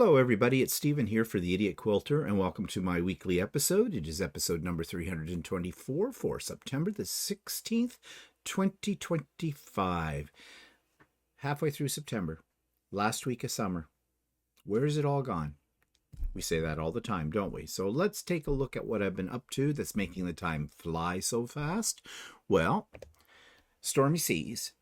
Hello everybody, it's Stephen here for the Idiot Quilter, and welcome to my weekly episode. It is episode number 324 for September the 16th, 2025. Halfway through September, last week of summer. Where's it all gone? We say that all the time, don't we? So let's take a look at what I've been up to that's making the time fly so fast. Well, stormy seas.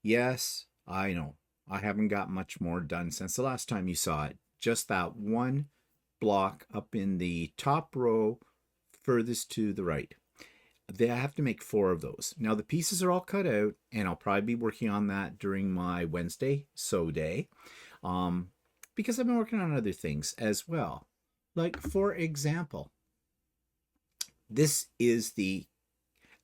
Yes, I know. I haven't got much more done since the last time you saw it. Just that one block up in the top row furthest to the right. I have to make 4 of those. Now the pieces are all cut out, and I'll probably be working on that during my Wednesday sew day, because I've been working on other things as well. Like, for example, this is the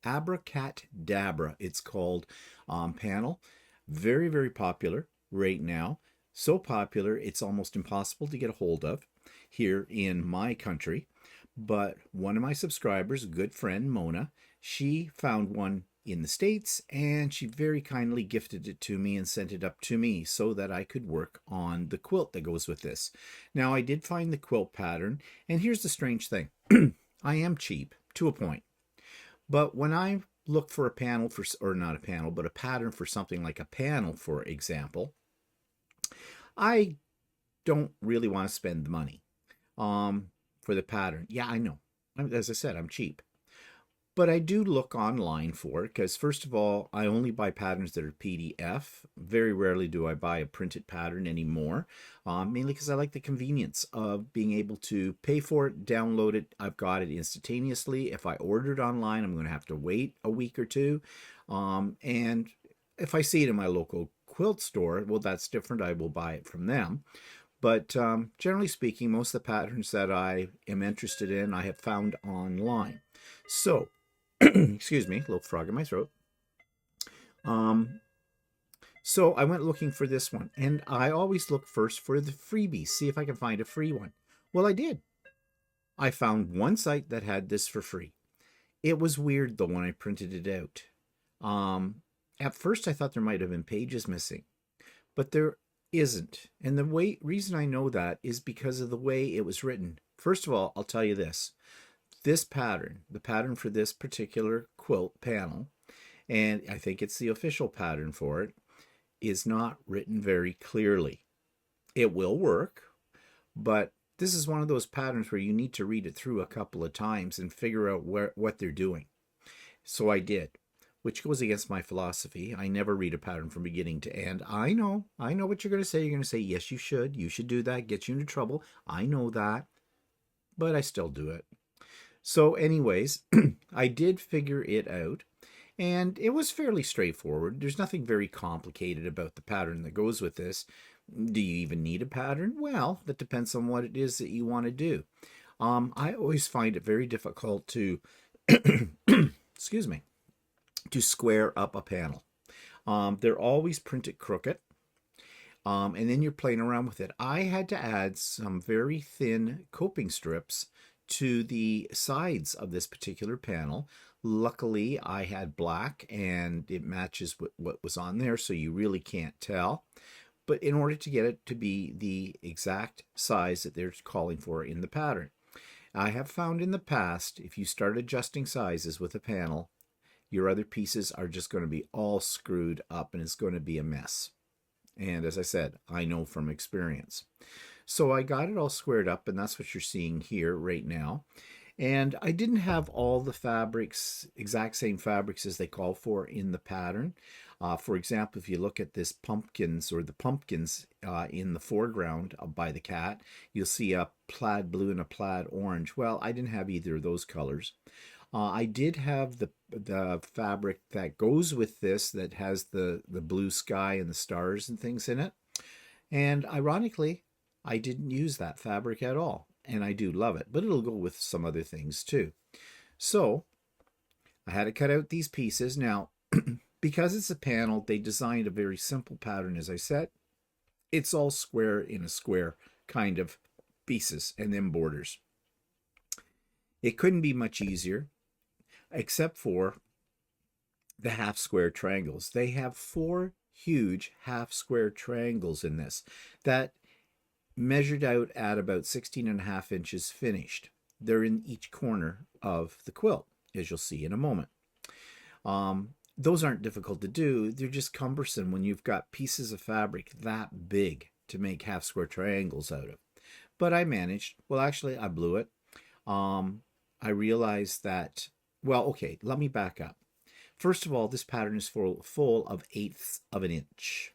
Abracat Dabra, it's called, panel. Very, very popular right now. So popular, it's almost impossible to get a hold of here in my country. But one of my subscribers, a good friend, Mona, she found one in the States, and she very kindly gifted it to me and sent it up to me so that I could work on the quilt that goes with this. Now, I did find the quilt pattern, and here's the strange thing. I am cheap to a point. But when I look for a panel for, or not a panel, but a pattern for something like a panel, for example, I don't really want to spend the money for the pattern. Yeah, I know. As I said, I'm cheap. But I do look online for it because, first of all, I only buy patterns that are PDF. Very rarely do I buy a printed pattern anymore, mainly because I like the convenience of being able to pay for it, download it. I've got it instantaneously. If I order it online, I'm going to have to wait a week or two. And if I see it in my local quilt store, well, that's different. I will buy it from them. But generally speaking, most of the patterns that I am interested in, I have found online. So, excuse me, a little frog in my throat. So I went looking for this one, and I always look first for the freebies, see if I can find a free one. Well, I did. I found one site that had this for free. It was weird, though, when I printed it out. At first, I thought there might have been pages missing, but there isn't. And the reason I know that is because of the way it was written. First of all, I'll tell you this. This pattern, the pattern for this particular quilt panel, and I think it's the official pattern for it, is not written very clearly. It will work, but this is one of those patterns where you need to read it through a couple of times and figure out what they're doing. So I did, which goes against my philosophy. I never read a pattern from beginning to end. I know what you're going to say. You're going to say, yes, you should do that, get you into trouble. I know that, but I still do it. So anyways, I did figure it out, and it was fairly straightforward. There's nothing very complicated about the pattern that goes with this. Do you even need a pattern? Well, that depends on what it is that you want to do. I always find it very difficult to, excuse me, to square up a panel. They're always printed crooked, and then you're playing around with it. I had to add some very thin coping strips to the sides of this particular panel. Luckily, I had black, and it matches what was on there, so you really can't tell. But in order to get it to be the exact size that they're calling for in the pattern, I have found in the past, if you start adjusting sizes with a panel, your other pieces are just going to be all screwed up, and it's going to be a mess. And as I said, I know from experience. So I got it all squared up, and that's what you're seeing here right now. And I didn't have all the fabrics, exact same fabrics as they call for in the pattern. For example, if you look at this pumpkins, or the pumpkins in the foreground by the cat, you'll see a plaid blue and a plaid orange. Well, I didn't have either of those colors. I did have the fabric that goes with this that has the blue sky and the stars and things in it. And ironically, I didn't use that fabric at all, and I do love it, but it'll go with some other things too. So I had to cut out these pieces. Now, because it's a panel, they designed a very simple pattern, as I said. It's all square in a square kind of pieces and then borders. It couldn't be much easier, except for the half square triangles. They have 4 huge half square triangles in this that measured out at about 16.5 inches finished. They're in each corner of the quilt, as you'll see in a moment. Those aren't difficult to do. They're just cumbersome when you've got pieces of fabric that big to make half square triangles out of. But I managed. Well, actually, I blew it. I realized that, well, okay, let me back up. First of all, this pattern is full of 1/8 of an inch.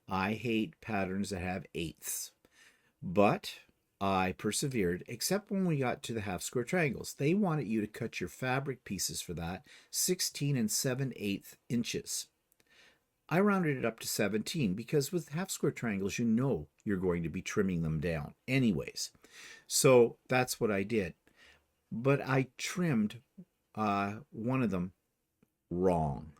I hate patterns that have eighths, but I persevered, except when we got to the half square triangles. They wanted you to cut your fabric pieces for that 16 7/8 inches. I rounded it up to 17 because with half square triangles, you know you're going to be trimming them down anyways. So that's what I did. But I trimmed one of them wrong.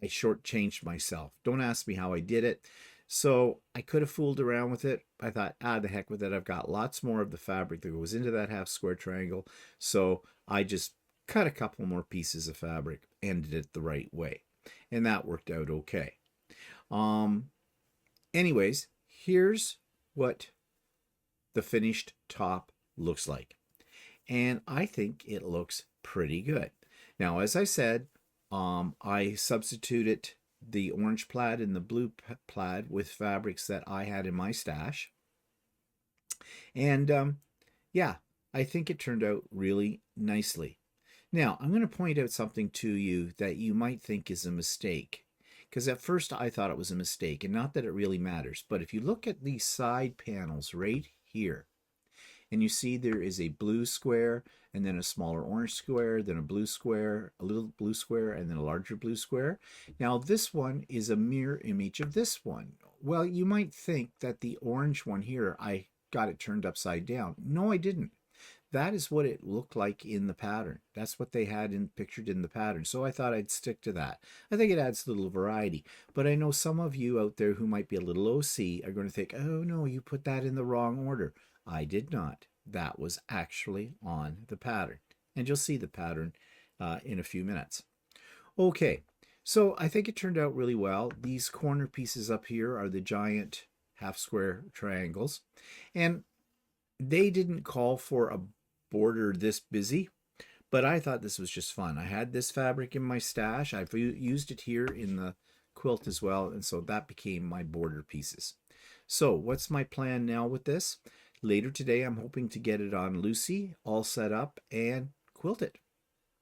I shortchanged myself. Don't ask me how I did it. So I could have fooled around with it. I thought, the heck with it. I've got lots more of the fabric that goes into that half square triangle. So I just cut a couple more pieces of fabric and did it the right way. And that worked out okay. Anyways, here's what the finished top looks like. And I think it looks pretty good. Now, as I said, I substituted the orange plaid and the blue plaid with fabrics that I had in my stash. And yeah, I think it turned out really nicely. Now, I'm going to point out something to you that you might think is a mistake. Because at first I thought it was a mistake, and not that it really matters. But if you look at these side panels right here, and you see there is a blue square, and then a smaller orange square, then a blue square, a little blue square, and then a larger blue square. Now this one is a mirror image of this one. Well, you might think that the orange one here, I got it turned upside down. No, I didn't. That is what it looked like in the pattern. That's what they had pictured in the pattern. So I thought I'd stick to that. I think it adds a little variety. But I know some of you out there who might be a little OC are going to think, oh no, you put that in the wrong order. I did not. That was actually on the pattern. And you'll see the pattern in a few minutes. Okay, so I think it turned out really well. These corner pieces up here are the giant half square triangles. And they didn't call for a border this busy, but I thought this was just fun. I had this fabric in my stash. I've used it here in the quilt as well, and so that became my border pieces. So what's my plan now with this? Later today, I'm hoping to get it on Lucy, all set up, and quilt it.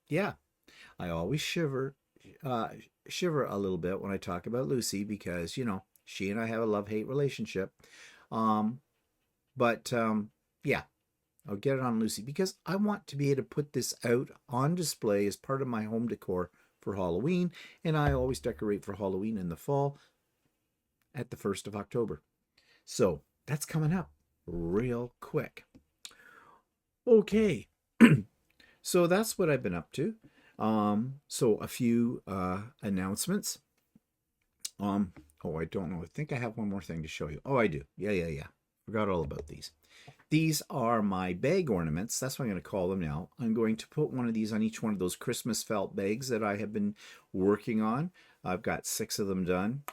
Yeah, I always shiver a little bit when I talk about Lucy because, you know, she and I have a love-hate relationship. Yeah, I'll get it on Lucy because I want to be able to put this out on display as part of my home decor for Halloween. And I always decorate for Halloween in the fall at the 1st of October. So that's coming up real quick. Okay, so that's what I've been up to. So a few announcements. Oh, I don't know. I think I have one more thing to show you. Oh, I do. Yeah. Forgot all about these. These are my bag ornaments. That's what I'm going to call them now. I'm going to put one of these on each one of those Christmas felt bags that I have been working on. I've got 6 of them done.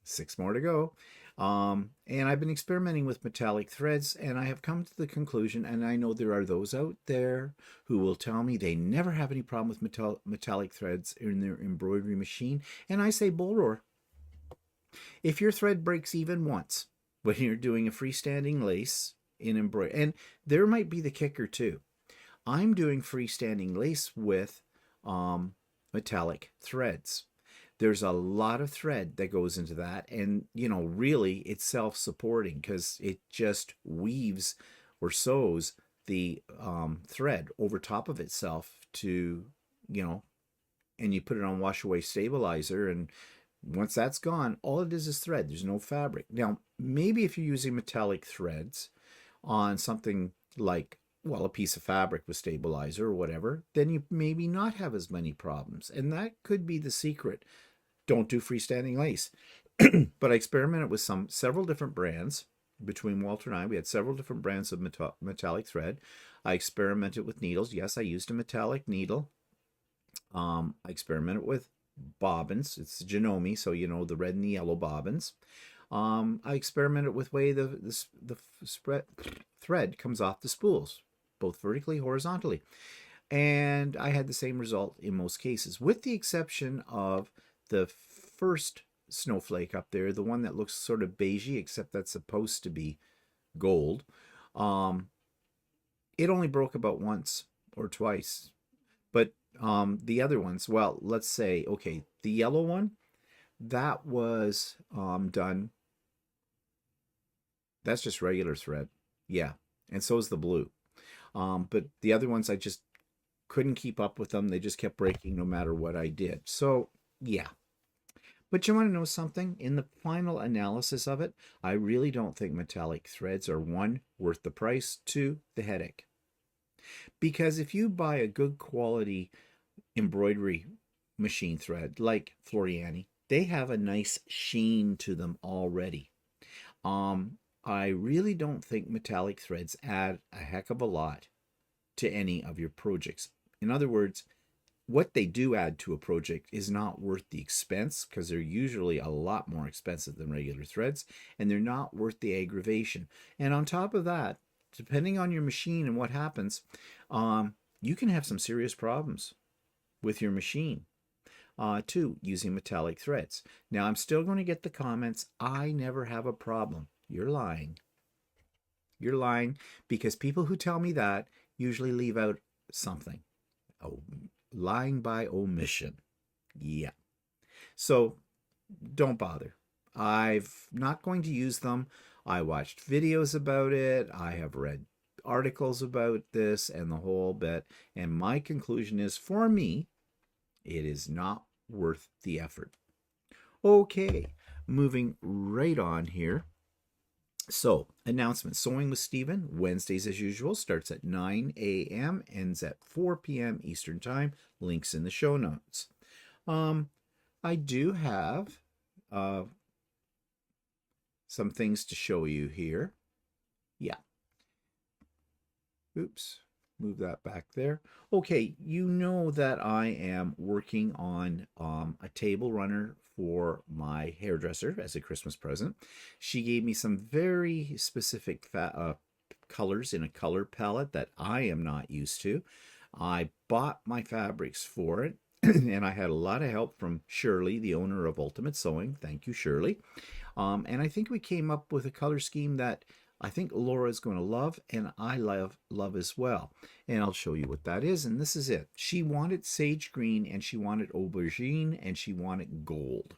6 more to go. And I've been experimenting with metallic threads, and I have come to the conclusion, and I know there are those out there who will tell me they never have any problem with metallic threads in their embroidery machine. And I say, bull roar. If your thread breaks even once when you're doing a freestanding lace in embroidery, and there might be the kicker too. I'm doing freestanding lace with metallic threads. There's a lot of thread that goes into that, and you know, really it's self-supporting because it just weaves or sews the thread over top of itself to, you know, and you put it on wash away stabilizer, and once that's gone, all it is thread. There's no fabric. Now, maybe if you're using metallic threads on something like, well, a piece of fabric with stabilizer or whatever, then you maybe not have as many problems. And that could be the secret. Don't do freestanding lace. But I experimented with several different brands. Between Walter and I, we had several different brands of metallic thread. I experimented with needles. Yes, I used a metallic needle. I experimented with bobbins. It's Janome, so you know, the red and the yellow bobbins. I experimented with way the spread thread comes off the spools, both vertically, horizontally. And I had the same result in most cases, with the exception of the first snowflake up there, the one that looks sort of beigey, except that's supposed to be gold. Um, it only broke about once or twice. But the other ones, well, let's say, okay, the yellow one, that was done. That's just regular thread. Yeah. And so is the blue. But the other ones, I just couldn't keep up with them. They just kept breaking no matter what I did. So, yeah. But you want to know something? In the final analysis of it, I really don't think metallic threads are, one, worth the price, two, the headache. Because if you buy a good quality embroidery machine thread like Floriani, they have a nice sheen to them already. I really don't think metallic threads add a heck of a lot to any of your projects. In other words, what they do add to a project is not worth the expense, because they're usually a lot more expensive than regular threads, and they're not worth the aggravation. And on top of that, depending on your machine and what happens, you can have some serious problems with your machine too, using metallic threads. Now, I'm still going to get the comments, I never have a problem. You're lying. You're lying, because people who tell me that usually leave out something. Oh, lying by omission. Yeah. So don't bother. I'm not going to use them. I watched videos about it. I have read articles about this and the whole bit. And my conclusion is, for me, it is not worth the effort. Okay, moving right on here. So, announcement. Sewing with Stephen, Wednesdays as usual, starts at 9 a.m., ends at 4 p.m. Eastern Time. Links in the show notes. I do have some things to show you here. Yeah. Oops, move that back there. Okay, you know that I am working on a table runner for my hairdresser as a Christmas present. She gave me some very specific colors in a color palette that I am not used to. I bought my fabrics for it, and I had a lot of help from Shirley, the owner of Ultimate Sewing. Thank you, Shirley. And I think we came up with a color scheme that I think Laura is going to love, and I love as well. And I'll show you what that is, and this is it. She wanted sage green, and she wanted aubergine, and she wanted gold.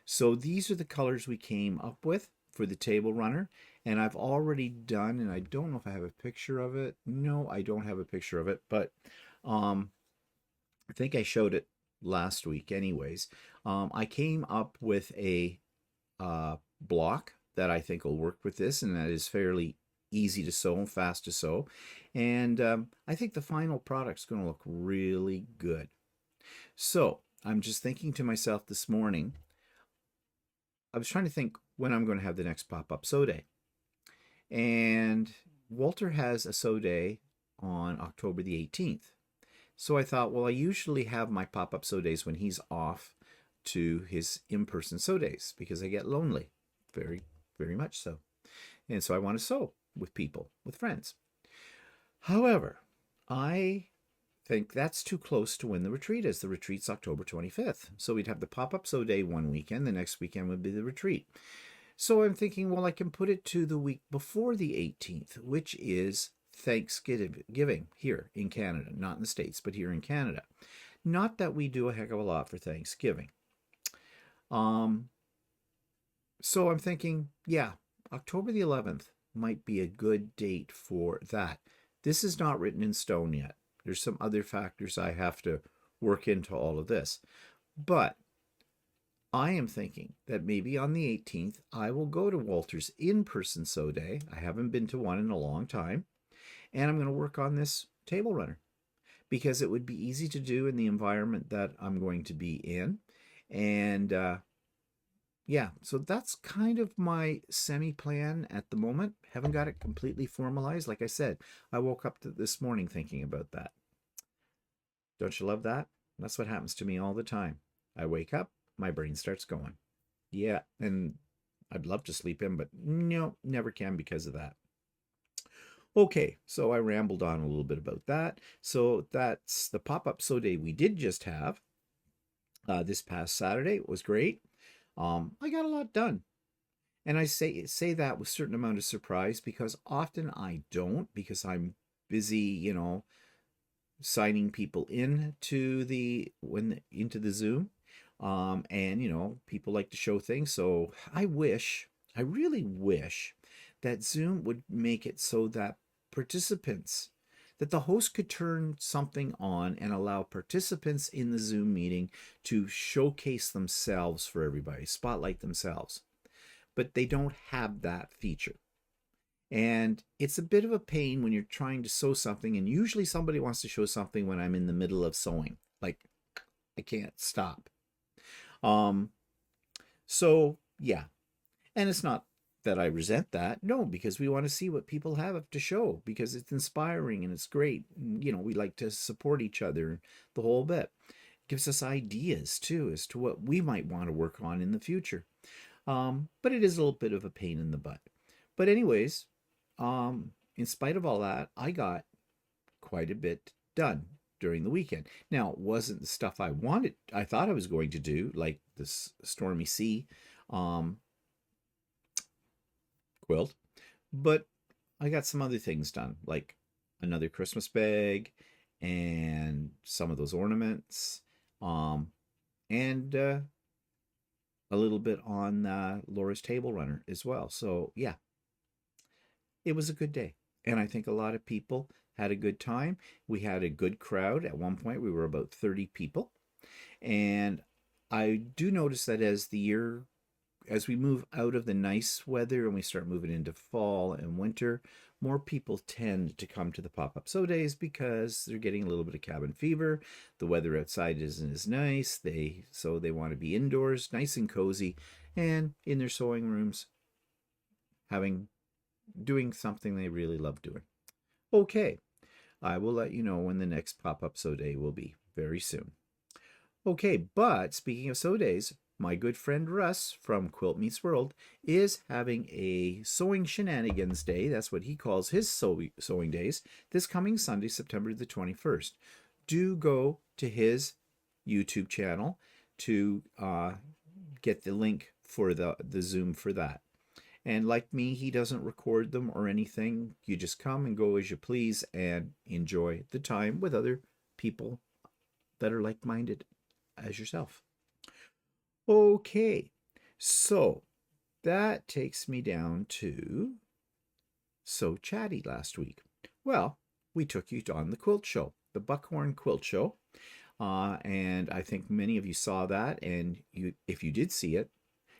So these are the colors we came up with for the table runner, and I've already done, and I don't know if I have a picture of it. No, I don't have a picture of it, but I think I showed it last week anyways. I came up with a block that I think will work with this, and that is fairly easy to sew and fast to sew. And I think the final product's going to look really good. So I'm just thinking to myself this morning, I was trying to think when I'm going to have the next pop-up sew day. And Walter has a sew day on October the 18th. So I thought, well, I usually have my pop-up sew days when he's off to his in-person sew days, because I get lonely, very, very much so. And so I want to sew with people, with friends. However, I think that's too close to when the retreat is. The retreat's October 25th. So we'd have the pop-up sew day one weekend. The next weekend would be the retreat. So I'm thinking, well, I can put it to the week before the 18th, which is Thanksgiving here in Canada. Not in the States, but here in Canada. Not that we do a heck of a lot for Thanksgiving. So I'm thinking, yeah, October the 11th might be a good date for that. This is not written in stone yet. There's some other factors I have to work into all of this. But I am thinking that maybe on the 18th, I will go to Walter's in-person sew day. I haven't been to one in a long time. And I'm going to work on this table runner, because it would be easy to do in the environment that I'm going to be in. And yeah, so that's kind of my semi-plan at the moment. Haven't got it completely formalized. Like I said, I woke up this morning thinking about that. Don't you love that? That's what happens to me all the time. I wake up, my brain starts going. Yeah, and I'd love to sleep in, but no, never can because of that. Okay, so I rambled on a little bit about that. So that's the pop-up sew day we did just have this past Saturday. It was great. I got a lot done. And I say that with a certain amount of surprise because often I don't because I'm busy, signing people into the Zoom. And people like to show things. So I really wish that Zoom would make it so that participants, that the host could turn something on and allow participants in the Zoom meeting to showcase themselves for everybody, spotlight themselves. But they don't have that feature. And it's a bit of a pain when you're trying to sew something, and usually somebody wants to show something when I'm in the middle of sewing. Like, I can't stop. Um, so yeah. And it's not that I resent that. No, because we want to see what people have to show because it's inspiring and it's great. We like to support each other, the whole bit. It gives us ideas too as to what we might want to work on in the future. But it is a little bit of a pain in the butt. But anyways, in spite of all that, I got quite a bit done during the weekend. Now, it wasn't the stuff I thought I was going to do, like this Stormy Sea quilt, but I got some other things done, like another Christmas bag and some of those ornaments, and a little bit on Laura's table runner as well. So yeah, it was a good day. And I think a lot of people had a good time. We had a good crowd. At one point, we were about 30 people. And I do notice that as we move out of the nice weather and we start moving into fall and winter, more people tend to come to the pop-up sew days because they're getting a little bit of cabin fever. The weather outside isn't as nice. So they want to be indoors, nice and cozy, and in their sewing rooms, doing something they really love doing. Okay, I will let you know when the next pop-up sew day will be very soon. Okay, but speaking of sew days, my good friend Russ from Quilt Meets World is having a sewing shenanigans day. That's what he calls his sewing days this coming Sunday, September the 21st. Do go to his YouTube channel to get the link for the Zoom for that. And like me, he doesn't record them or anything. You just come and go as you please and enjoy the time with other people that are like-minded as yourself. Okay, so that takes me down to So Chatty last week. Well, we took you on the quilt show, the Buckhorn Quilt Show. And I think many of you saw that. And if you did see it,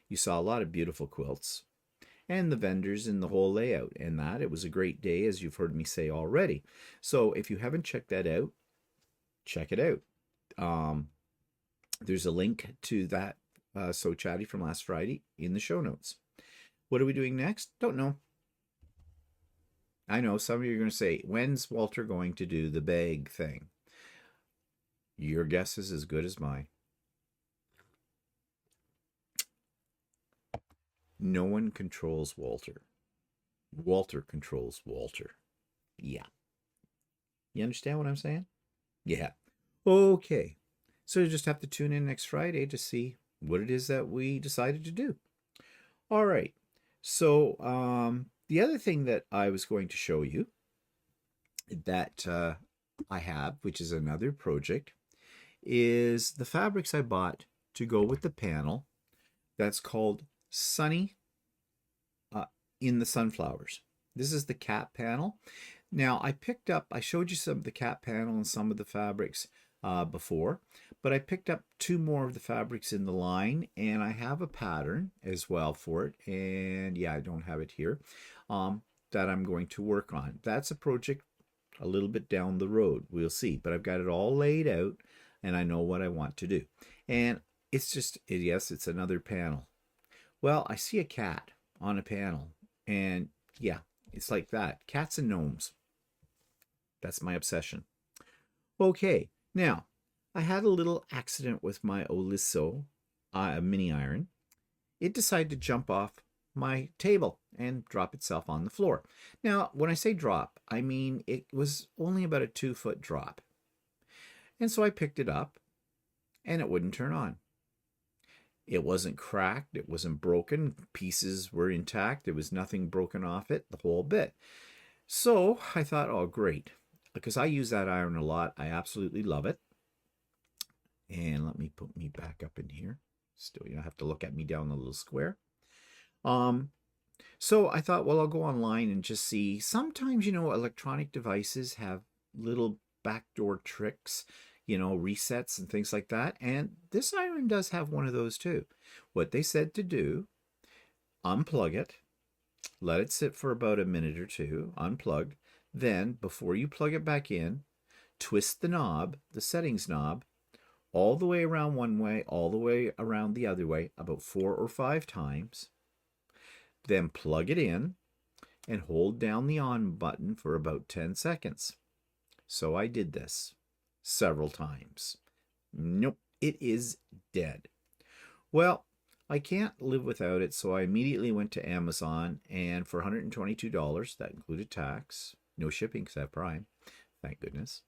you saw a lot of beautiful quilts and the vendors and the whole layout and that. It was a great day, as you've heard me say already. So if you haven't checked that out, check it out. There's a link to that So Chatty from last Friday in the show notes. What are we doing next? Don't know. I know some of you are going to say, when's Walter going to do the bag thing? Your guess is as good as mine. No one controls Walter. Walter controls Walter. Yeah. You understand what I'm saying? Yeah. Okay. So you just have to tune in next Friday to see what it is that we decided to do. All right. So the other thing that I was going to show you that I have, which is another project, is the fabrics I bought to go with the panel that's called Sunny in the Sunflowers. This is the cat panel. Now I showed you some of the cat panel and some of the fabrics before, but I picked up 2 more of the fabrics in the line, and I have a pattern as well for it. And yeah, I don't have it here, that I'm going to work on. That's a project a little bit down the road. We'll see, but I've got it all laid out and I know what I want to do. And it's just, yes, it's another panel. Well, I see a cat on a panel, and yeah, it's like that. Cats and gnomes. That's my obsession. Okay, now, I had a little accident with my Oliso mini iron. It decided to jump off my table and drop itself on the floor. Now, when I say drop, I mean it was only about a 2-foot drop. And so I picked it up and it wouldn't turn on. It wasn't cracked, it wasn't broken, pieces were intact, there was nothing broken off it, the whole bit. So I thought, oh, great, because I use that iron a lot. I absolutely love it. And let me put me back up in here. Still, you don't have to look at me down the little square. So I thought, well, I'll go online and just see. Sometimes, electronic devices have little backdoor tricks, resets and things like that. And this iron does have one of those too. What they said to do, unplug it, let it sit for about a minute or two, unplugged. Then, before you plug it back in, twist the knob, the settings knob, all the way around one way, all the way around the other way, about 4 or 5 times. Then plug it in and hold down the on button for about 10 seconds. So I did this several times. Nope, it is dead. Well, I can't live without it, so I immediately went to Amazon, and for $122, that included tax, no shipping because I have Prime, thank goodness.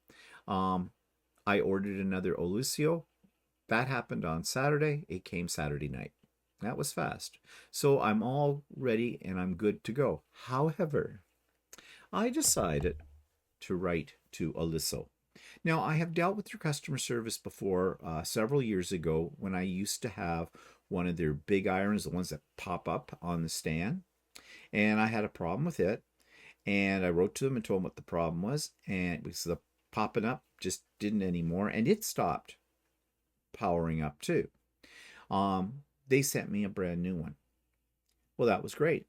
I ordered another Olusio. That happened on Saturday. It came Saturday night. That was fast. So I'm all ready and I'm good to go. However, I decided to write to Oliso. Now, I have dealt with your customer service before several years ago when I used to have one of their big irons, the ones that pop up on the stand. And I had a problem with it. And I wrote to them and told them what the problem was. And because the popping up just didn't anymore. And it stopped powering up too. They sent me a brand new one. Well, that was great.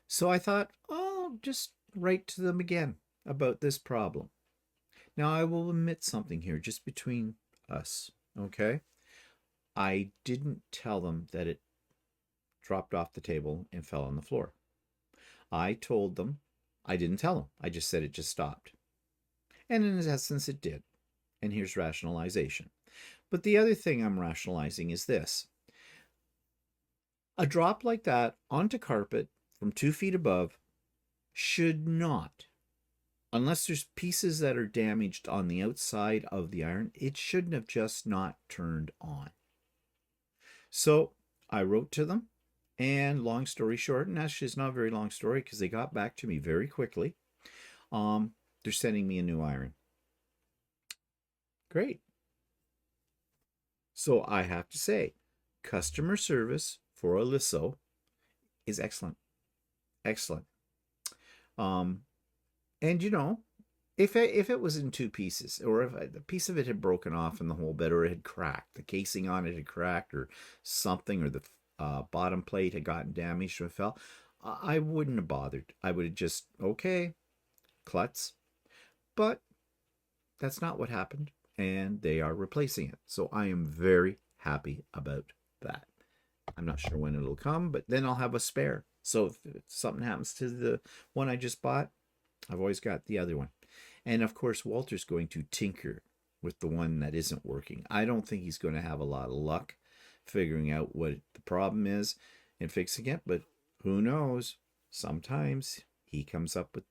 So I thought, oh, just write to them again about this problem. Now, I will admit something here just between us, okay? I didn't tell them that it dropped off the table and fell on the floor. I told them, I didn't tell them. I just said it just stopped. And in essence, it did. And here's rationalization. But the other thing I'm rationalizing is this. A drop like that onto carpet from 2 feet above should not, unless there's pieces that are damaged on the outside of the iron, it shouldn't have just not turned on. So I wrote to them, and long story short, and actually it's not a very long story because they got back to me very quickly. They're sending me a new iron. Great. So I have to say, customer service for Oliso is excellent. Excellent. And if it was in 2 pieces, or if a piece of it had broken off in the whole bit, or it had cracked, the casing on it had cracked, or something, or the bottom plate had gotten damaged or fell, I wouldn't have bothered. I would have just, okay, klutz. But that's not what happened, and they are replacing it. So I am very happy about that. I'm not sure when it'll come, but then I'll have a spare. So if something happens to the one I just bought, I've always got the other one. And of course, Walter's going to tinker with the one that isn't working. I don't think he's going to have a lot of luck figuring out what the problem is and fixing it, but who knows? Sometimes he comes up with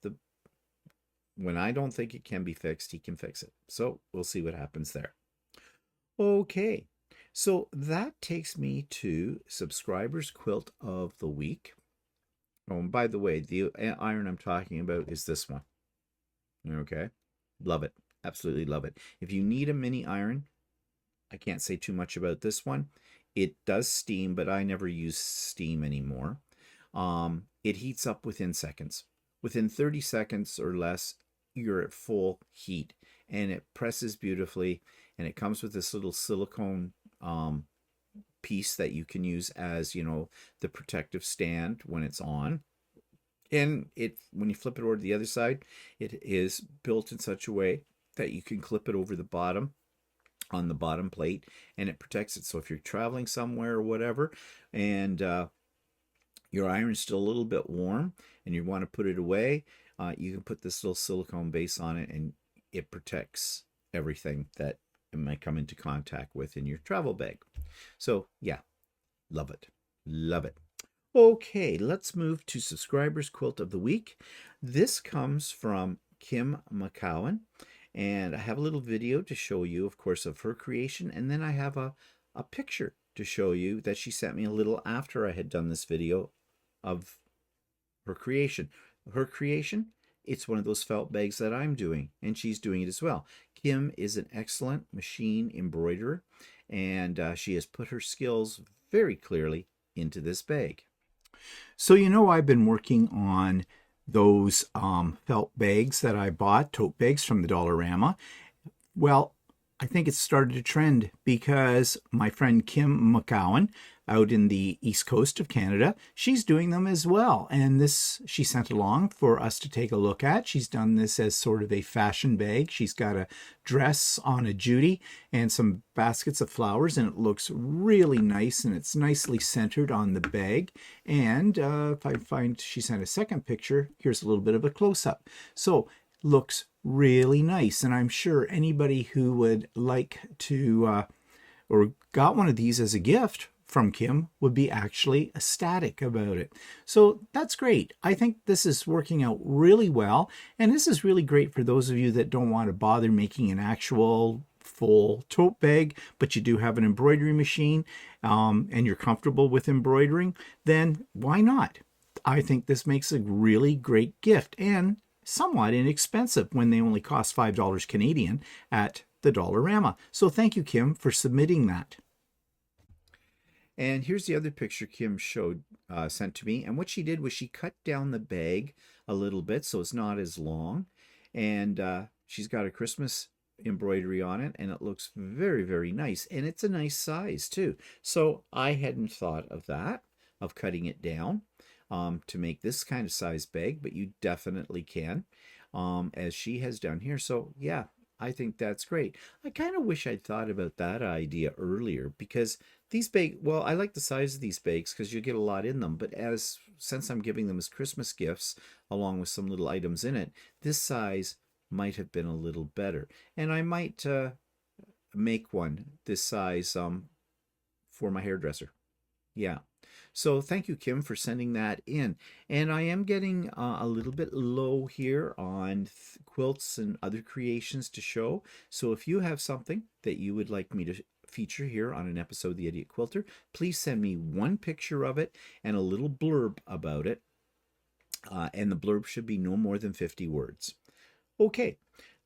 when I don't think it can be fixed, he can fix it. So we'll see what happens there. Okay, so that takes me to subscribers quilt of the week. Oh, and by the way, the iron I'm talking about is this one. Okay, love it. Absolutely love it. If you need a mini iron, I can't say too much about this one. It does steam, but I never use steam anymore. It heats up within seconds. Within 30 seconds or less, you're at full heat, and it presses beautifully, and it comes with this little silicone piece that you can use as, the protective stand when it's on. And when you flip it over to the other side, it is built in such a way that you can clip it over the bottom, on the bottom plate, and it protects it. So if you're traveling somewhere or whatever, and your iron's still a little bit warm and you want to put it away, you can put this little silicone base on it, and it protects everything that it might come into contact with in your travel bag. So yeah, love it. Love it. Okay, let's move to subscribers quilt of the week. This comes from Kim McCowan, and I have a little video to show you, of course, of her creation, and then I have a picture to show you that she sent me a little after I had done this video of her creation. Her creation, it's one of those felt bags that I'm doing, and she's doing it as well. Kim is an excellent machine embroiderer, and she has put her skills very clearly into this bag. So, I've been working on those felt bags that I bought, tote bags from the Dollarama. Well, I think it's started a trend because my friend Kim McCowan out in the east coast of Canada, she's doing them as well. And this she sent along for us to take a look at. She's done this as sort of a fashion bag. She's got a dress on a Judy and some baskets of flowers, and it looks really nice, and it's nicely centered on the bag. And if I find she sent a second picture, here's a little bit of a close-up. So looks really nice, and I'm sure anybody who would like to or got one of these as a gift from Kim would be actually ecstatic about it. So that's great. I think this is working out really well, and this is really great for those of you that don't want to bother making an actual full tote bag, but you do have an embroidery machine and you're comfortable with embroidering, then why not? I think this makes a really great gift and somewhat inexpensive when they only cost $5 Canadian at the Dollarama. So thank you, Kim, for submitting that. And here's the other picture Kim sent to me. And what she did was she cut down the bag a little bit so it's not as long. And she's got a Christmas embroidery on it, and it looks very, very nice. And it's a nice size too. So I hadn't thought of that, of cutting it down to make this kind of size bag, but you definitely can, as she has done here. So yeah, I think that's great. I kind of wish I'd thought about that idea earlier, because these bags, well, I like the size of these bags because you get a lot in them, but since I'm giving them as Christmas gifts along with some little items in it, this size might have been a little better. And I might make one this size for my hairdresser. Yeah. So thank you, Kim, for sending that in. And I am getting a little bit low here on quilts and other creations to show. So if you have something that you would like me to feature here on an episode of The Idiot Quilter, please send me one picture of it and a little blurb about it. And the blurb should be no more than 50 words. Okay,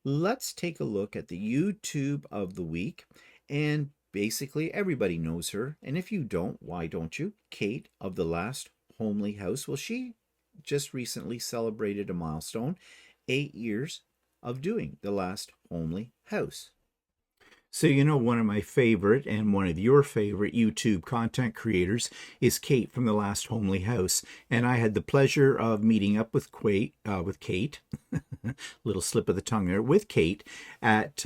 let's take a look at the YouTube of the week. And basically, everybody knows her. And if you don't, why don't you? Kate of the Last Homely House. Well, she just recently celebrated a milestone, 8 years of doing The Last Homely House. So, one of my favorite and one of your favorite YouTube content creators is Kate from The Last Homely House. And I had the pleasure of meeting up with Kate, little slip of the tongue there, with Kate at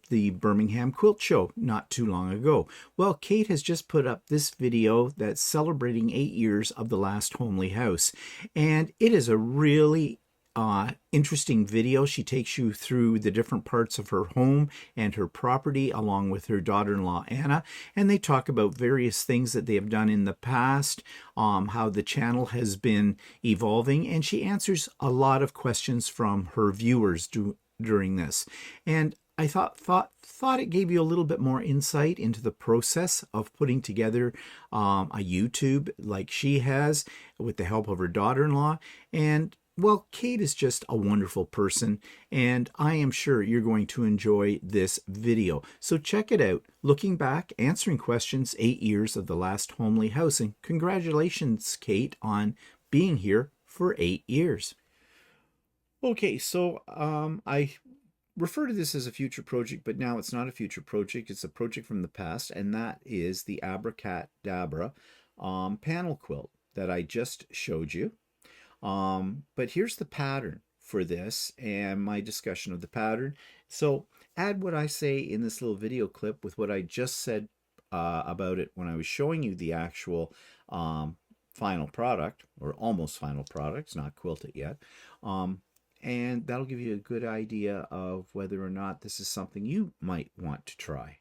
the Birmingham Quilt Show not too long ago. Well, Kate has just put up this video that's celebrating 8 years of The Last Homely House. And it is a really interesting video. She takes you through the different parts of her home and her property along with her daughter-in-law Anna, and they talk about various things that they have done in the past, how the channel has been evolving, and she answers a lot of questions from her viewers during this. And I thought it gave you a little bit more insight into the process of putting together a YouTube like she has with the help of her daughter-in-law. And well, Kate is just a wonderful person, and I am sure you're going to enjoy this video. So check it out. Looking back, answering questions, 8 years of The Last Homely House. And congratulations, Kate, on being here for 8 years. Okay, so I refer to this as a future project, but now it's not a future project. It's a project from the past, and that is the Abracat Dabra panel quilt that I just showed you. But here's the pattern for this and my discussion of the pattern. So add what I say in this little video clip with what I just said about it when I was showing you the actual final product, or almost final product. It's not quilted yet. And that'll give you a good idea of whether or not this is something you might want to try.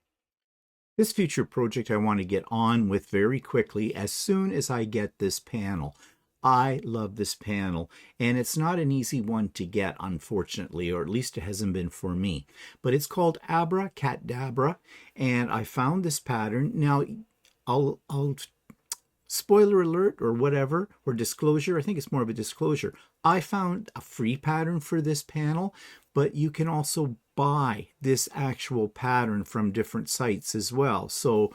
This future project I want to get on with very quickly as soon as I get this panel. I love this panel, and it's not an easy one to get, unfortunately, or at least it hasn't been for me. But it's called Abracat Dabra, and I found this pattern. Now, I'll spoiler alert or whatever, or disclosure. I think it's more of a disclosure. I found a free pattern for this panel, but you can also buy this actual pattern from different sites as well. So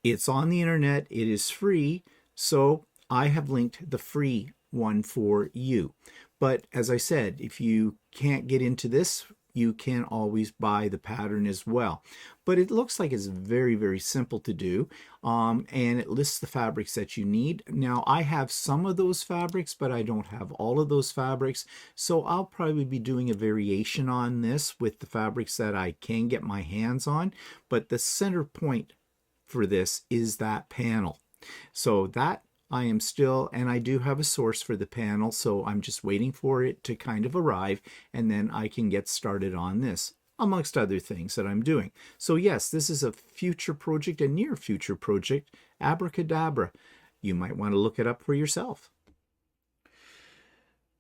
it's on the internet. It is free. So I have linked the free one for you. But as I said, if you can't get into this, you can always buy the pattern as well. But it looks like it's very, very simple to do. And it lists the fabrics that you need. Now, I have some of those fabrics, but I don't have all of those fabrics. So I'll probably be doing a variation on this with the fabrics that I can get my hands on. But the center point for this is that panel. So that I am still, and I do have a source for the panel, so I'm just waiting for it to kind of arrive, and then I can get started on this, amongst other things that I'm doing. So yes, this is a future project, a near future project, Abracadabra. You might want to look it up for yourself.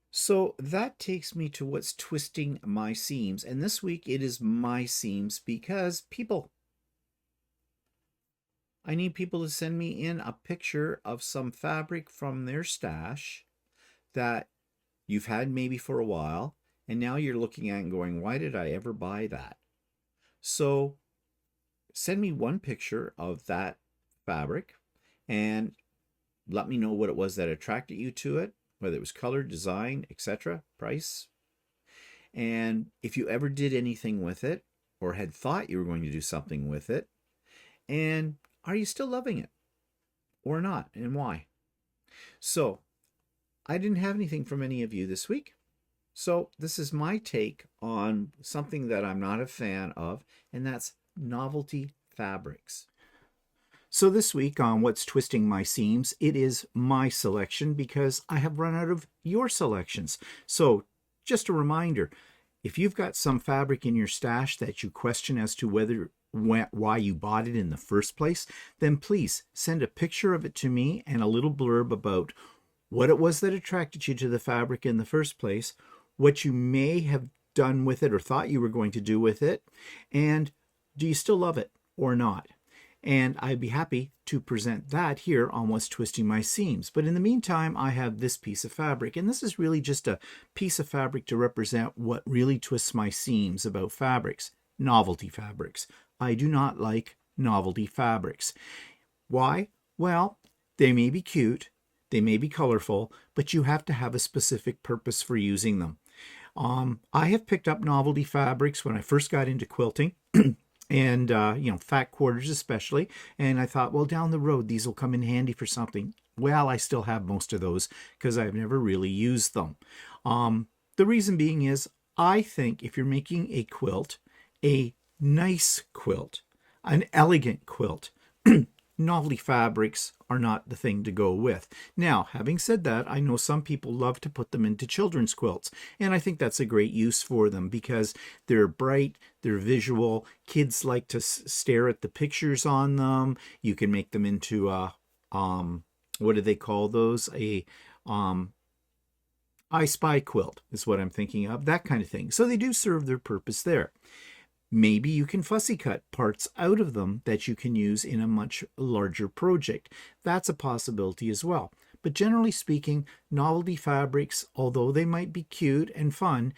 So that takes me to what's twisting my seams, and this week it is my seams because I need people to send me in a picture of some fabric from their stash that you've had maybe for a while, and now you're looking at and going, why did I ever buy that? So send me one picture of that fabric and let me know what it was that attracted you to it, whether it was color, design, etc., price. And if you ever did anything with it or had thought you were going to do something with it, and are you still loving it or not, and why? So I didn't have anything from any of you this week. So this is my take on something that I'm not a fan of, and that's novelty fabrics. So this week on What's Twisting My Seams, it is my selection because I have run out of your selections. So just a reminder, if you've got some fabric in your stash that you question as to why you bought it in the first place, then please send a picture of it to me and a little blurb about what it was that attracted you to the fabric in the first place, what you may have done with it or thought you were going to do with it, and do you still love it or not? And I'd be happy to present that here on What's Twisting My Seams. But in the meantime, I have this piece of fabric, and this is really just a piece of fabric to represent what really twists my seams about fabrics. Novelty fabrics. I do not like novelty fabrics. Why? Well, they may be cute, they may be colorful, but you have to have a specific purpose for using them. I have picked up novelty fabrics when I first got into quilting, and fat quarters especially, and I thought, well, down the road these will come in handy for something. Well, I still have most of those because I've never really used them. The reason being is I think if you're making a quilt, a nice quilt, an elegant quilt, novelty fabrics are not the thing to go with. Now, having said that, I know some people love to put them into children's quilts, and I think that's a great use for them because they're bright, they're visual, kids like to stare at the pictures on them. You can make them into a, what do they call those? I Spy quilt is what I'm thinking of, that kind of thing. So they do serve their purpose there. Maybe you can fussy cut parts out of them that you can use in a much larger project. That's a possibility as well. But generally speaking, novelty fabrics, although they might be cute and fun,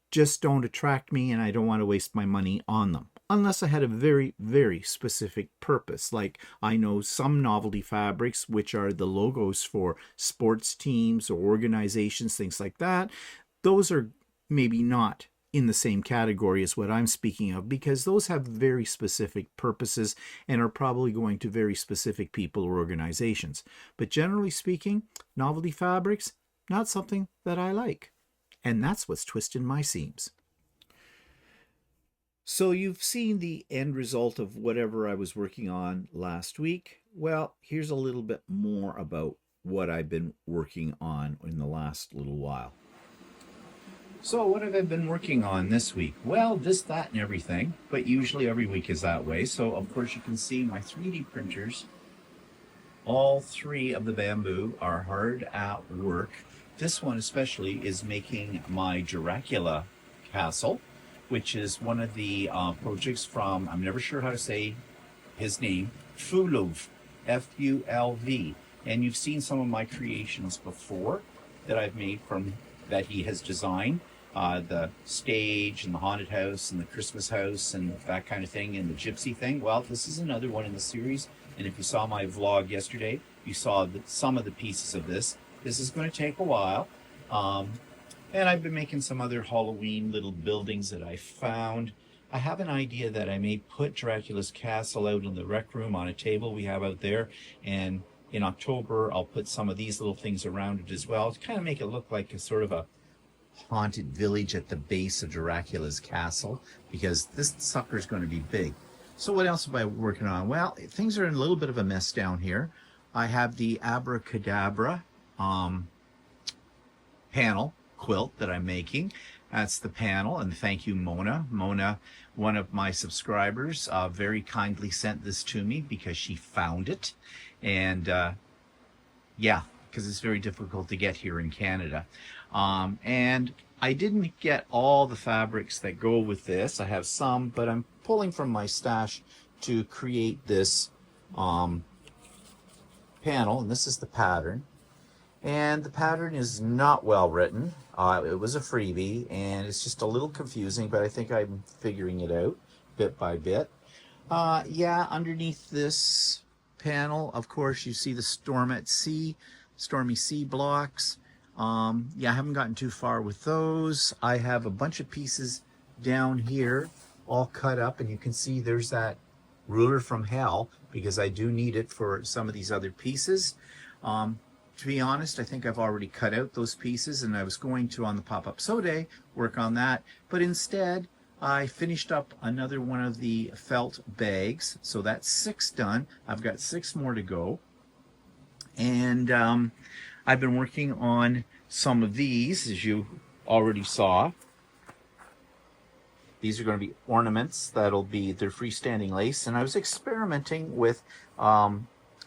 just don't attract me, and I don't want to waste my money on them. Unless I had a very, very specific purpose. Like I know some novelty fabrics, which are the logos for sports teams or organizations, things like that. Those are maybe not in the same category as what I'm speaking of, because those have very specific purposes and are probably going to very specific people or organizations. But generally speaking, novelty fabrics, not something that I like. And that's what's twisting my seams. So you've seen the end result of whatever I was working on last week. Well, here's a little bit more about what I've been working on in the last little while. So what have I been working on this week? Well, this, that, and everything, but usually every week is that way. So of course you can see my 3D printers. All three of the bamboo are hard at work. This one especially is making my Dracula castle, which is one of the projects from, I'm never sure how to say his name, Fulv, Fulv. And you've seen some of my creations before that I've made from that he has designed. The stage and the haunted house and the Christmas house and that kind of thing and the gypsy thing. Well, this is another one in the series. And if you saw my vlog yesterday, you saw some of the pieces of this. This is going to take a while. And I've been making some other Halloween little buildings that I found. I have an idea that I may put Dracula's castle out in the rec room on a table we have out there. And in October, I'll put some of these little things around it as well to kind of make it look like a sort of a haunted village at the base of Dracula's castle, because this sucker's going to be big. So what else am I working on? Well, things are in a little bit of a mess down here. I have the Abracadabra panel quilt that I'm making. That's the panel, and thank you, Mona. Mona, one of my subscribers, very kindly sent this to me because she found it. And yeah, because it's very difficult to get here in Canada. And I didn't get all the fabrics that go with this. I have some, but I'm pulling from my stash to create this panel, and this is the pattern. And the pattern is not well written. It was a freebie, and it's just a little confusing, but I think I'm figuring it out bit by bit. Yeah, underneath this panel, of course, you see the Stormy Sea blocks. Yeah, I haven't gotten too far with those. I have a bunch of pieces down here all cut up, and you can see there's that ruler from hell because I do need it for some of these other pieces. To be honest, I think I've already cut out those pieces, and I was going to, on the pop-up sew day, work on that, but instead I finished up another one of the felt bags, so that's 6 done. I've got 6 more to go, and I've been working on some of these, as you already saw. These are going to be ornaments that'll be their freestanding lace, and I was experimenting with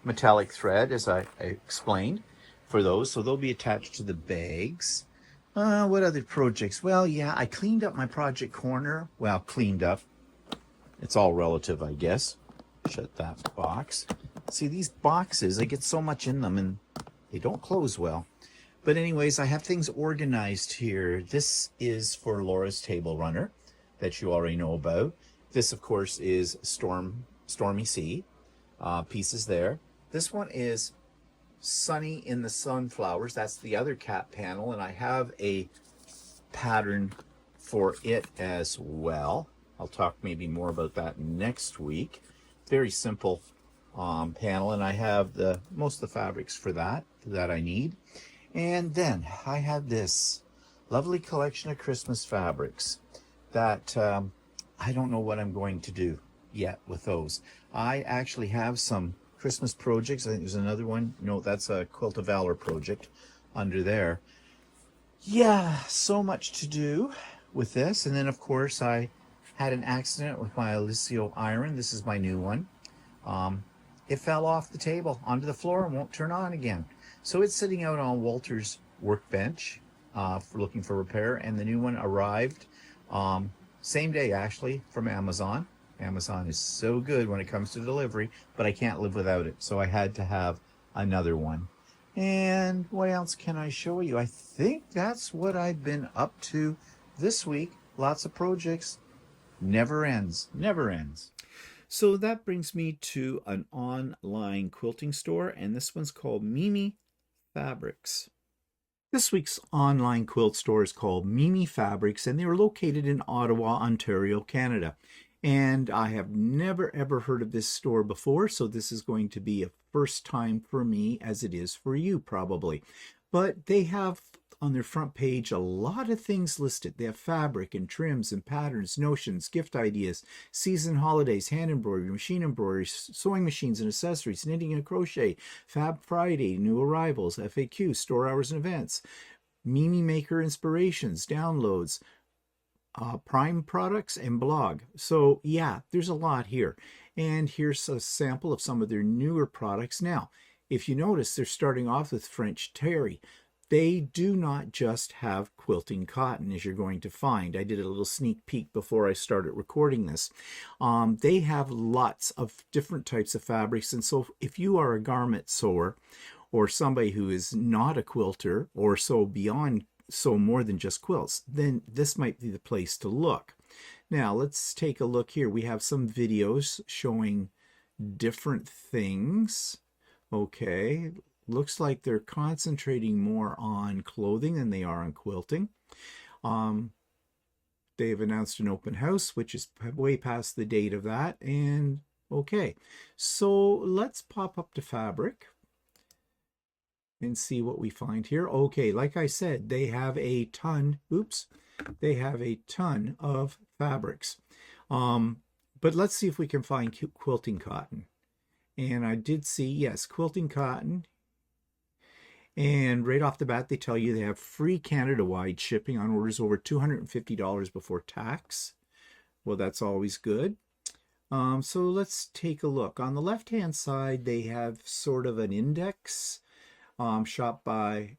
metallic thread, as I explained, for those, so they'll be attached to the bags. What other projects? Well, yeah, I cleaned up my project corner. Well, cleaned up. It's all relative, I guess. Shut that box. See, these boxes, I get so much in them, and they don't close well. But anyways, I have things organized here. This is for Laura's Table Runner that you already know about. This, of course, is Stormy Sea pieces there. This one is Sunny in the Sunflowers. That's the other cat panel, and I have a pattern for it as well. I'll talk maybe more about that next week. Very simple panel, and I have most of the fabrics for that I need. And then I have this lovely collection of Christmas fabrics that I don't know what I'm going to do yet with those. I actually have some Christmas projects. I think there's another one. No, that's a Quilt of Valor project under there. Yeah, so much to do with this. And then, of course, I had an accident with my Alicio iron. This is my new one. It fell off the table onto the floor and won't turn on again. So it's sitting out on Walter's workbench for looking for repair. And the new one arrived same day, actually, from Amazon. Amazon is so good when it comes to delivery, but I can't live without it. So I had to have another one. And what else can I show you? I think that's what I've been up to this week. Lots of projects. Never ends. Never ends. So that brings me to an online quilting store, and this one's called Mimi Fabrics. This week's online quilt store is called Mimi Fabrics, and they are located in Ottawa, Ontario, Canada. And I have never ever heard of this store before, so this is going to be a first time for me, as it is for you probably. But they have on their front page a lot of things listed. They have fabric and trims and patterns, notions, gift ideas, season holidays, hand embroidery, machine embroidery, sewing machines and accessories, knitting and crochet, Fab Friday, new arrivals, FAQ, store hours and events, Mimi Maker inspirations, downloads, Prime products, and blog. So yeah, there's a lot here. And here's a sample of some of their newer products. Now, if you notice, they're starting off with French terry. They do not just have quilting cotton, as you're going to find. I did a little sneak peek before I started recording this. They have lots of different types of fabrics. And so if you are a garment sewer or somebody who is not a quilter or so beyond, so more than just quilts, then this might be the place to look. Now let's take a look here. We have some videos showing different things. Okay, looks like they're concentrating more on clothing than they are on quilting. They've announced an open house, which is way past the date of that. And okay, so let's pop up to fabric and see what we find here. Okay, like I said, they have a ton, they have a ton of fabrics. But let's see if we can find quilting cotton. And I did see, yes, quilting cotton. And right off the bat, they tell you they have free Canada-wide shipping on orders over $250 before tax. Well, that's always good. So let's take a look. On the left-hand side, they have sort of an index. Shop by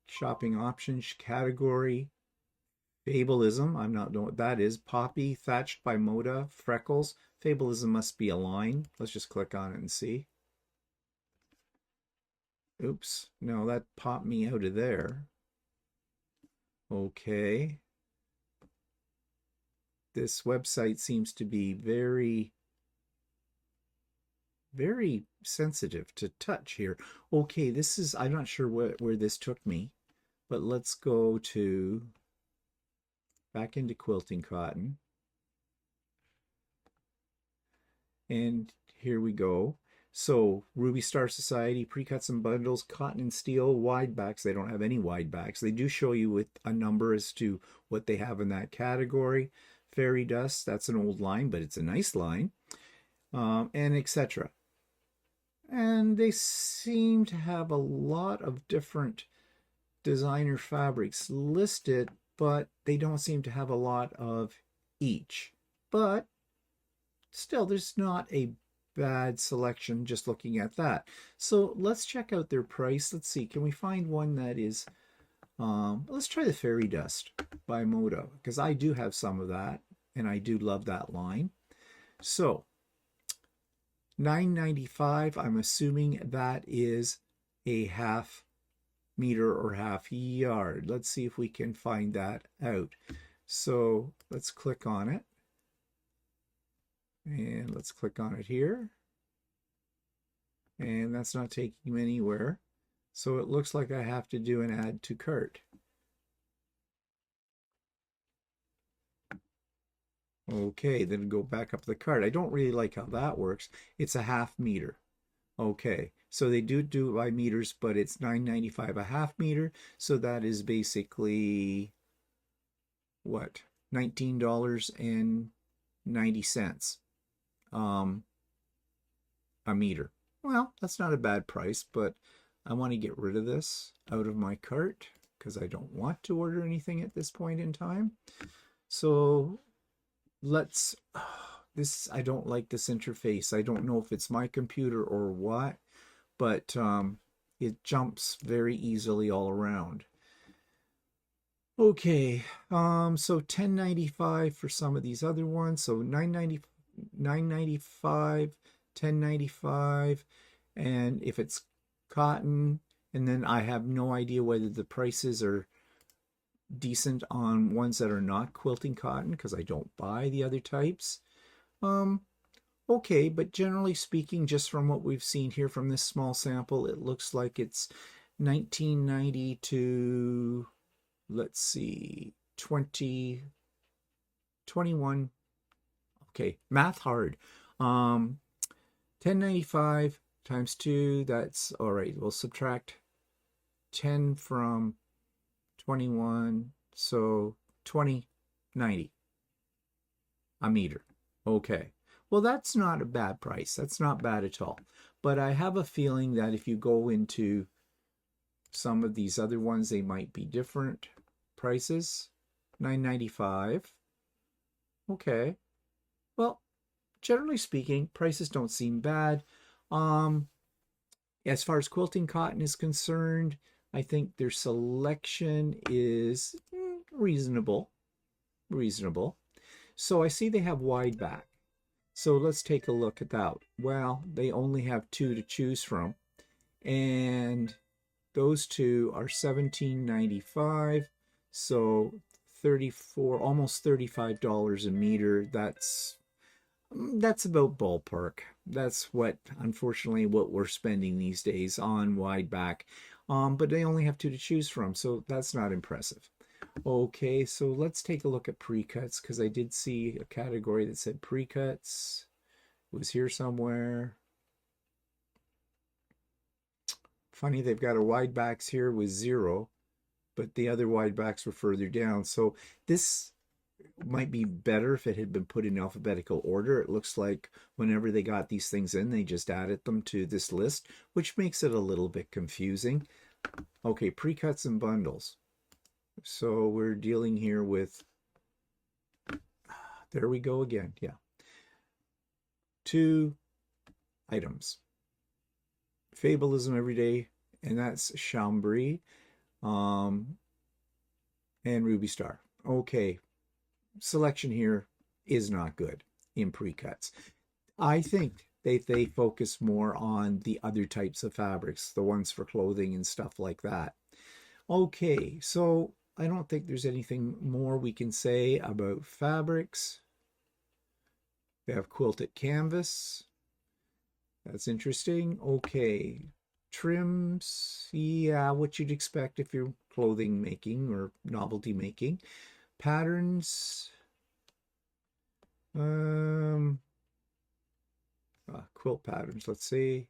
shopping options category, Fabulism. I'm not knowing what that is. Poppy, thatched by Moda, freckles. Fabulism must be a line. Let's just click on it and see. Oops, no, that popped me out of there. Okay. This website seems to be very sensitive to touch here. Okay, this is, I'm not sure where this took me, but let's go to back into quilting cotton. And here we go. So Ruby Star Society, pre-cuts and bundles, cotton and steel, wide backs. They don't have any wide backs. They do show you with a number as to what they have in that category. Fairy dust, that's an old line, but it's a nice line, and etc. And they seem to have a lot of different designer fabrics listed, but they don't seem to have a lot of each. But still, there's not a bad selection just looking at that. So let's check out their price. Let's see, can we find one that is, let's try the Fairy Dust by Moda, because I do have some of that, and I do love that line. So $9.95, I'm assuming that is a half meter or half yard. Let's see if we can find that out. So let's click on it. And let's click on it here. And that's not taking me anywhere. So it looks like I have to do an add to cart. Okay, then go back up the cart. I don't really like how that works. It's a half meter. Okay, so they do it by meters, but it's $9.95 a half meter. So that is basically, what, $19.90 a meter. Well, that's not a bad price, but I want to get rid of this out of my cart because I don't want to order anything at this point in time. So let's, I don't like this interface. I don't know if it's my computer or what, but it jumps very easily all around. Okay, so $10.95 for some of these other ones. So $9.95, $10.95, and if it's cotton, and then I have no idea whether the prices are decent on ones that are not quilting cotton because I don't buy the other types. Okay, but generally speaking, just from what we've seen here from this small sample, it looks like it's $19.90 to, let's see, 21. Okay, math hard. $10.95 times 2, that's all right. We'll subtract 10 from 21, so $20.90 a meter. Okay, well, that's not a bad price. That's not bad at all. But I have a feeling that if you go into Some of these other ones, they might be different prices. $9.95. Okay. Well, generally speaking, prices don't seem bad. Um, as far as quilting cotton is concerned, I think their selection is reasonable. Reasonable. So I see they have wide back. So let's take a look at that. Well, they only have two to choose from. And those two are $17.95. So 34, almost $35 a meter. That's about ballpark. That's what, unfortunately, what we're spending these days on wide back. But they only have two to choose from, so that's not impressive. Okay, so let's take a look at pre-cuts, because I did see a category that said pre-cuts. It was here somewhere. Funny, they've got a wide backs here with 0, but the other wide backs were further down. So this might be better if it had been put in alphabetical order. It looks like whenever they got these things in, they just added them to this list, which makes it a little bit confusing. Okay, pre-cuts and bundles. So we're dealing here with, there we go again, yeah. 2 items. Fabulism every day, and that's Chambry, and Ruby Star. Okay, selection here is not good in pre-cuts. I think they focus more on the other types of fabrics, the ones for clothing and stuff like that. Okay, so I don't think there's anything more we can say about fabrics. They have quilted canvas. That's interesting. Okay, trims. Yeah, what you'd expect if you're clothing making or novelty making. Patterns. Quilt patterns, let's see.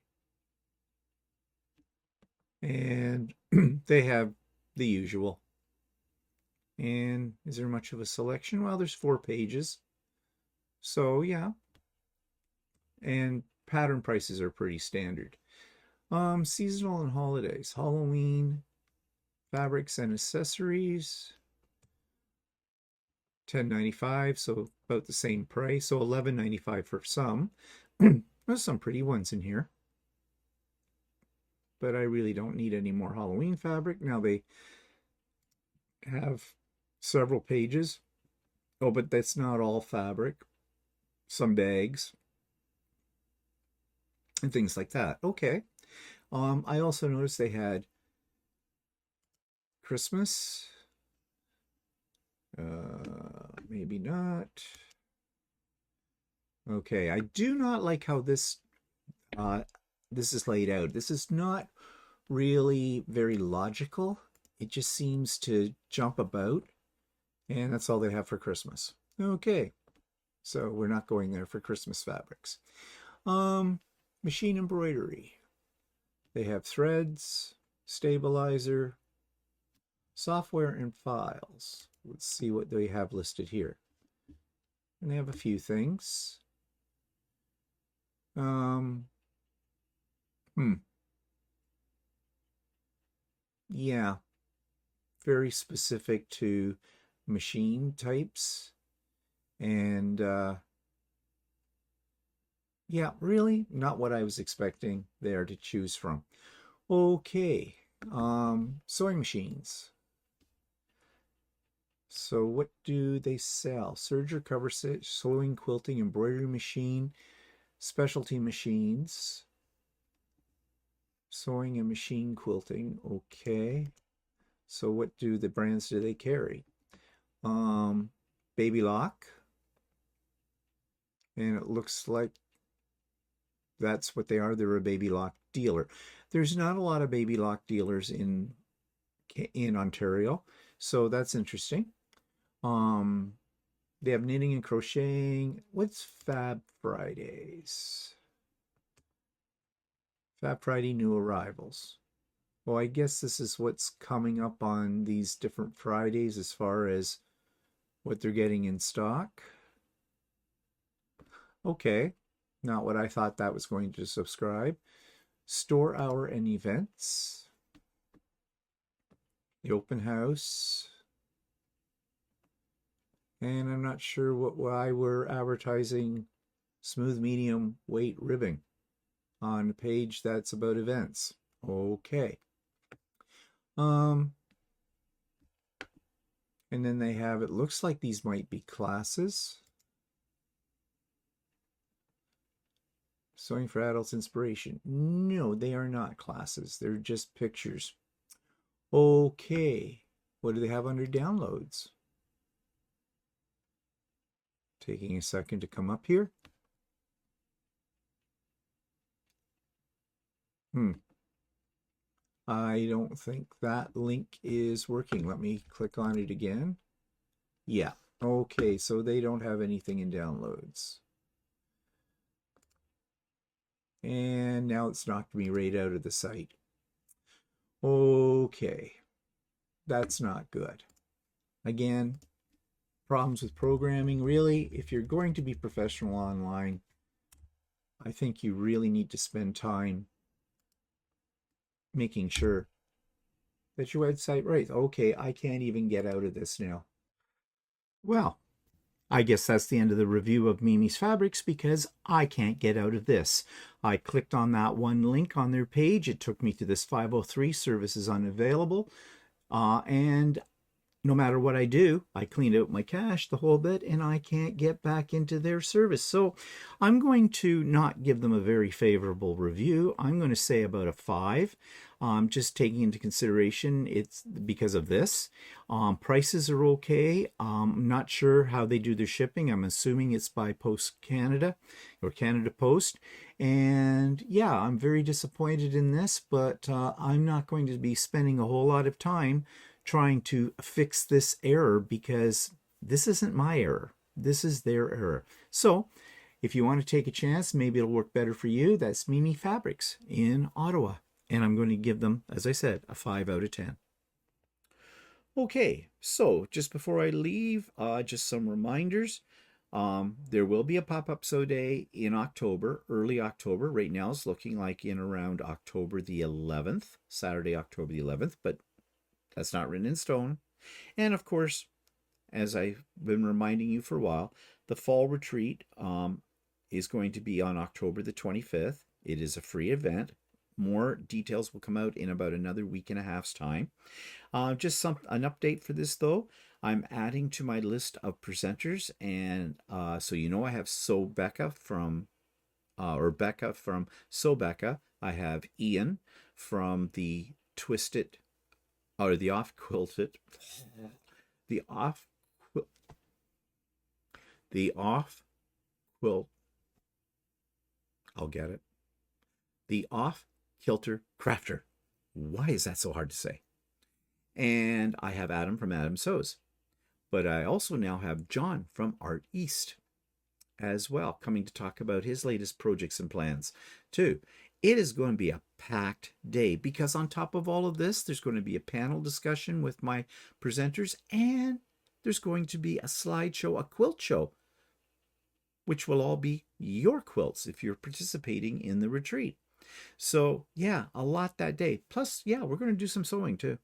And they have the usual. And is there much of a selection? Well, there's 4 pages. So, yeah. And pattern prices are pretty standard. Seasonal and holidays. Halloween, fabrics and accessories. $10.95, so about the same price. So $11.95 for some. There's some pretty ones in here. But I really don't need any more Halloween fabric. Now they have several pages. Oh, but that's not all fabric. Some bags and things like that. Okay. I also noticed they had Christmas. Maybe not. Okay, I do not like how this is laid out. This is not really very logical. It just seems to jump about, and that's all they have for Christmas. Okay, so we're not going there for Christmas fabrics. Machine embroidery. They have threads, stabilizer, software, and files. Let's see what they have listed here. And they have a few things. Yeah, very specific to machine types. And yeah, really not what I was expecting there to choose from. Okay, sewing machines. So what do they sell? Serger, cover set, sewing, quilting, embroidery machine, specialty machines, sewing and machine quilting. Okay. So what do the brands do they carry? Baby Lock. And it looks like that's what they are. They're a Baby Lock dealer. There's not a lot of Baby Lock dealers in Ontario, so that's interesting. They have knitting and crocheting. What's Fab Fridays? Fab Friday new arrivals. Well, I guess this is what's coming up on these different Fridays as far as what they're getting in stock. Okay, not what I thought that was going to subscribe. Store hour and events. the open house. And I'm not sure why we're advertising smooth medium weight ribbing on a page that's about events. Okay. And then they have, it looks like these might be classes. Sewing for Adults Inspiration. No, they are not classes. They're just pictures. Okay. What do they have under downloads? Taking a second to come up here. I don't think that link is working. Let me click on it again. Yeah. Okay, so they don't have anything in downloads. And now it's knocked me right out of the site. Okay. That's not good. Again, problems with programming. Really, if you're going to be professional online, I think you really need to spend time making sure that your website right. Okay, I can't even get out of this now. Well, I guess that's the end of the review of Mimi's Fabrics because I can't get out of this. I clicked on that one link on their page. It took me to this 503 services unavailable. And no matter what I do, I cleaned out my cache the whole bit and I can't get back into their service. So I'm going to not give them a very favorable review. I'm going to say about a 5. Just taking into consideration it's because of this. Prices are okay. I'm not sure how they do their shipping. I'm assuming it's by Post Canada or Canada Post. And yeah, I'm very disappointed in this, but I'm not going to be spending a whole lot of time trying to fix this error because this isn't my error. This is their error. So if you want to take a chance, maybe it'll work better for you. That's Mimi Fabrics in Ottawa. And I'm going to give them, as I said, a 5 out of 10. Okay, so just before I leave, just some reminders. There will be a pop-up sew day in October, early October. Right now it's looking like in around October the 11th, Saturday, October the 11th, but that's not written in stone. And of course, as I've been reminding you for a while, the fall retreat is going to be on October the 25th. It is a free event. More details will come out in about another week and a half's time. Just an update for this though. I'm adding to my list of presenters, and so you know I have Becca from Becca from Becca. I have Ian from the Twisted or the Off Quilted, the Off Quilt. I'll get it. The Off Quilter Crafter. Why is that so hard to say? And I have Adam from Adam Sews. But I also now have John from Art East as well, coming to talk about his latest projects and plans too. It is going to be a packed day because on top of all of this, there's going to be a panel discussion with my presenters, and there's going to be a slideshow, a quilt show, which will all be your quilts if you're participating in the retreat. So yeah, a lot that day. Plus, yeah, we're going to do some sewing too.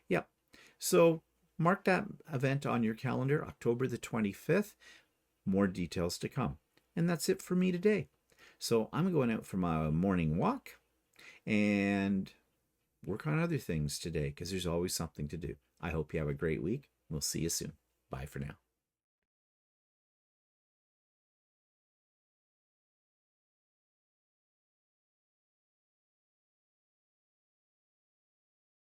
Yep. So mark that event on your calendar, October the 25th. More details to come. And that's it for me today. So I'm going out for my morning walk and work on other things today because there's always something to do. I hope you have a great week. We'll see you soon. Bye for now.